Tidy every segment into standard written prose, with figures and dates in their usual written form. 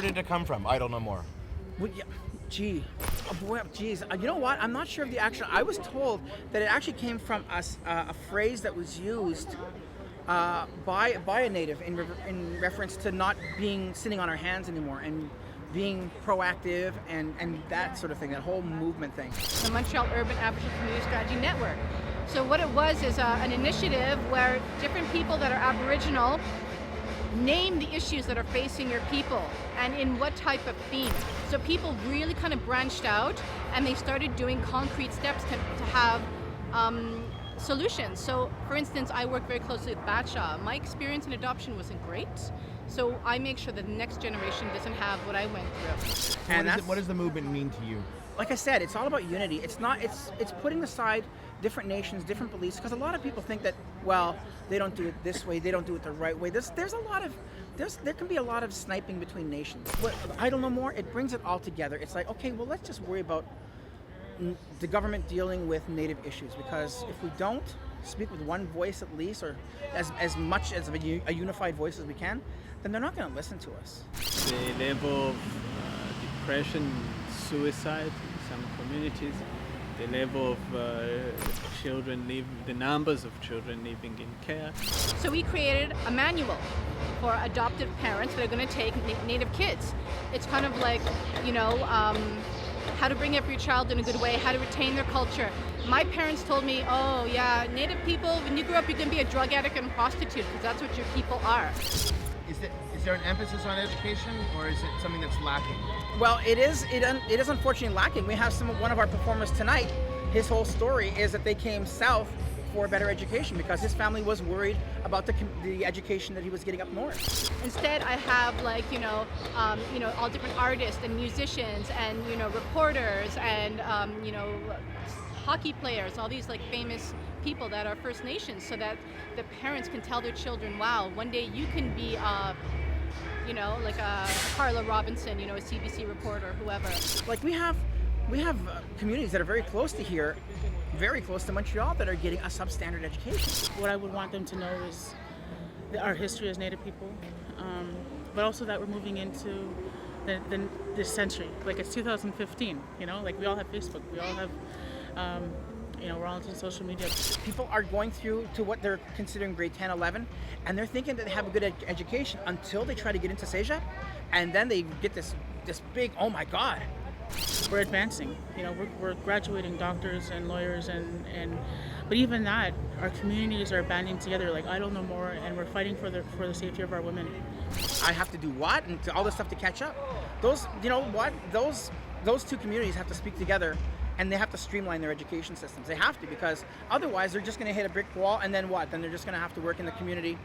did it come from? Idle no more. Well, yeah, geez. You know what? I'm not sure of the actual. I was told that it actually came from a phrase that was used by a native in reference to not being sitting on our hands anymore and being proactive and that sort of thing, that whole movement thing. The Montreal Urban Aboriginal Community Strategy Network. So what it was is an initiative where different people that are Aboriginal name the issues that are facing your people and in what type of theme. So people really kind of branched out and they started doing concrete steps to have solutions. So for instance, I work very closely with Batshaw. My experience in adoption wasn't great. So I make sure that the next generation doesn't have what I went through. And what does the movement mean to you? Like I said, it's all about unity. It's putting aside different nations, different beliefs, because a lot of people think that, well, they don't do it this way, they don't do it the right way. There can be a lot of sniping between nations. But Idle No More, it brings it all together. It's like, okay, well, let's just worry about the government dealing with native issues, because if we don't speak with one voice at least, or as much as a unified voice as we can, then they're not going to listen to us. The level of depression, suicide in some communities, the level of the numbers of children living in care. So we created a manual for adoptive parents that are going to take Native kids. It's kind of like, how to bring up your child in a good way, how to retain their culture. My parents told me, oh yeah, Native people, when you grow up, you can be a drug addict and prostitute, because that's what your people are. Is there an emphasis on education, or is it something that's lacking? Well, it is unfortunately lacking. We have one of our performers tonight. His whole story is that they came south for a better education because his family was worried about the education that he was getting up north. Instead, I have all different artists and musicians and reporters and hockey players, all these famous people that are First Nations, so that the parents can tell their children, wow, one day you can be like a Carla Robinson, a CBC reporter, whoever. Like we have communities that are very close to here, very close to Montreal, that are getting a substandard education. What I would want them to know is our history as Native people, but also that we're moving into this century. Like it's 2015, like we all have Facebook, we all have, we're all into social media. People are going through to what they're considering grade 10, 11, and they're thinking that they have a good education until they try to get into CEGEP, and then they get this big, oh my God. We're advancing, we're graduating doctors and lawyers, but even that, our communities are banding together like Idle No More, and we're fighting for the safety of our women. I have to do what, and all this stuff to catch up. Those two communities have to speak together, and they have to streamline their education systems. They have to, because otherwise they're just going to hit a brick wall, and then what? Then they're just going to have to work in the community,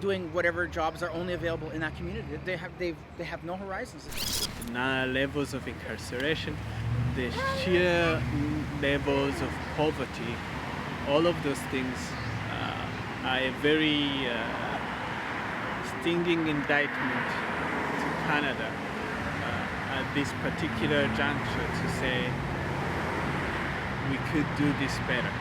doing whatever jobs are only available in that community. They have no horizons. Now levels of incarceration, the sheer levels of poverty, all of those things are a very stinging indictment to Canada at this particular juncture to say we could do this better.